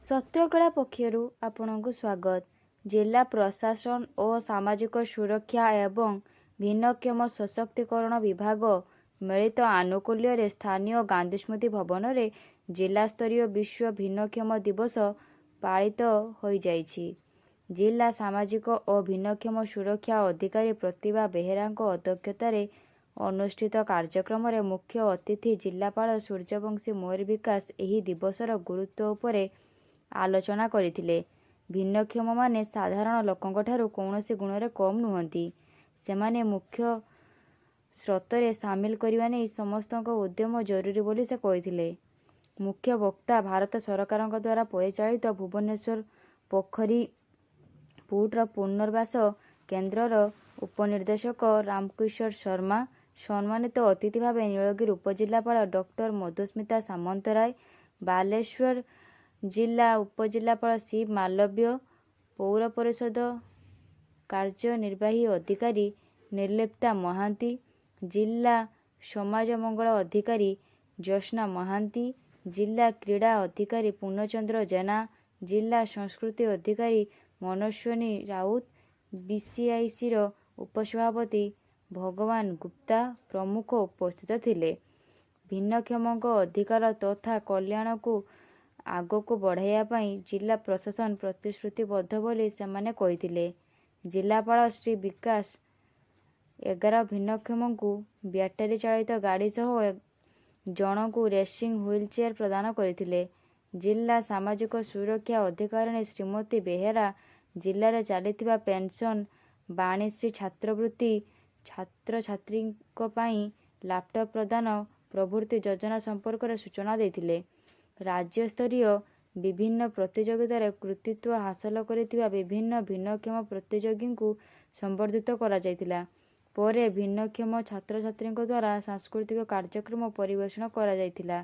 ସତ୍ୟକଳା ପକ୍ଷରୁ ଆପଣଙ୍କୁ ସ୍ୱାଗତ। ଜିଲ୍ଲା ପ୍ରଶାସନ ଓ ସାମାଜିକ ସୁରକ୍ଷା ଏବଂ ଭିନ୍ନକ୍ଷମ ସଶକ୍ତିକରଣ ବିଭାଗ ମିଳିତ ଆନୁକୂଲ୍ୟରେ ସ୍ଥାନୀୟ ଗାନ୍ଧୀ ସ୍ମୃତି ଭବନରେ ଜିଲ୍ଲାସ୍ତରୀୟ ବିଶ୍ୱ ଭିନ୍ନକ୍ଷମ ଦିବସ ପାଳିତ ହୋଇଯାଇଛି। ଜିଲ୍ଲା ସାମାଜିକ ଓ ଭିନ୍ନକ୍ଷମ ସୁରକ୍ଷା ଅଧିକାରୀ ପ୍ରତିଭା ବେହେରାଙ୍କ ଅଧ୍ୟକ୍ଷତାରେ ଅନୁଷ୍ଠିତ କାର୍ଯ୍ୟକ୍ରମରେ ମୁଖ୍ୟ ଅତିଥି ଜିଲ୍ଲାପାଳ ସୂର୍ଯ୍ୟବଂଶୀ ମୟୂର ବିକାଶ ଏହି ଦିବସର ଗୁରୁତ୍ୱ ଉପରେ ଆଲୋଚନା କରିଥିଲେ। ଭିନ୍ନକ୍ଷମମାନେ ସାଧାରଣ ଲୋକଙ୍କଠାରୁ କୌଣସି ଗୁଣରେ କମ୍ ନୁହନ୍ତି। ସେମାନେ ମୁଖ୍ୟ ସ୍ରୋତରେ ସାମିଲ କରିବା ନେଇ ସମସ୍ତଙ୍କ ଉଦ୍ୟମ ଜରୁରୀ ବୋଲି ସେ କହିଥିଲେ। ମୁଖ୍ୟ ବକ୍ତା ଭାରତ ସରକାରଙ୍କ ଦ୍ୱାରା ପରିଚାଳିତ ଭୁବନେଶ୍ୱର ପୋଖରୀ ପୁଟର ପୁନର୍ବାସ କେନ୍ଦ୍ରର ଉପନିର୍ଦ୍ଦେଶକ ରାମକିଶୋର ଶର୍ମା, ସମ୍ମାନିତ ଅତିଥି ଭାବେ ନୀଳଗିରି ଉପଜିଲ୍ଲାପାଳ ଡକ୍ଟର ମଧୁସ୍ମିତା ସାମନ୍ତରାୟ, ବାଲେଶ୍ୱର ଜିଲ୍ଲା ଉପଜିଲ୍ଲାପାଳ ଶିବ ମାଲବ୍ୟ, ପୌର ପରିଷଦ କାର୍ଯ୍ୟନିର୍ବାହୀ ଅଧିକାରୀ ନିର୍ଲିପ୍ତା ମହାନ୍ତି, ଜିଲ୍ଲା ସମାଜ ମଙ୍ଗଳ ଅଧିକାରୀ ଜ୍ୟୋତ୍ସ୍ନା ମହାନ୍ତି, ଜିଲ୍ଲା କ୍ରୀଡ଼ା ଅଧିକାରୀ ପୂର୍ଣ୍ଣଚନ୍ଦ୍ର ଜେନା, ଜିଲ୍ଲା ସଂସ୍କୃତି ଅଧିକାରୀ ମନସ୍ୱିନୀ ରାଉତ, ବିସିଆଇସିର ଉପସଭାପତି ଭଗବାନ ଗୁପ୍ତା ପ୍ରମୁଖ ଉପସ୍ଥିତ ଥିଲେ। ଭିନ୍ନକ୍ଷମଙ୍କ ଅଧିକାର ତଥା କଲ୍ୟାଣକୁ ଆଗକୁ ବଢ଼ାଇବା ପାଇଁ ଜିଲ୍ଲା ପ୍ରଶାସନ ପ୍ରତିଶ୍ରୁତିବଦ୍ଧ ବୋଲି ସେମାନେ କହିଥିଲେ। ଜିଲ୍ଲାପାଳ ଶ୍ରୀ ବିକାଶ 11 ଭିନ୍ନକ୍ଷମଙ୍କୁ ବ୍ୟାଟେରୀ ଚାଳିତ ଗାଡ଼ି ସହ ଜଣଙ୍କୁ ରେସିଂ ହ୍ୱିଲଚେୟାର ପ୍ରଦାନ କରିଥିଲେ। ଜିଲ୍ଲା ସାମାଜିକ ସୁରକ୍ଷା ଅଧିକାରିଣୀ ଶ୍ରୀମତୀ ବେହେରା ଜିଲ୍ଲାରେ ଚାଲିଥିବା ପେନସନ, ବାଣୀଶ୍ରୀ ଛାତ୍ରବୃତ୍ତି, ଛାତ୍ରଛାତ୍ରୀଙ୍କ ପାଇଁ ଲାପଟପ୍ ପ୍ରଦାନ ପ୍ରଭୃତି ଯୋଜନା ସମ୍ପର୍କରେ ସୂଚନା ଦେଇଥିଲେ। ରାଜ୍ୟସ୍ତରୀୟ ବିଭିନ୍ନ ପ୍ରତିଯୋଗିତାରେ କୃତିତ୍ୱ ହାସଲ କରିଥିବା ବିଭିନ୍ନ ଭିନ୍ନକ୍ଷମ ପ୍ରତିଯୋଗୀଙ୍କୁ ସମ୍ବର୍ଦ୍ଧିତ କରାଯାଇଥିଲା। ପରେ ଭିନ୍ନକ୍ଷମ ଛାତ୍ରଛାତ୍ରୀଙ୍କ ଦ୍ୱାରା ସାଂସ୍କୃତିକ କାର୍ଯ୍ୟକ୍ରମ ପରିବେଷଣ କରାଯାଇଥିଲା।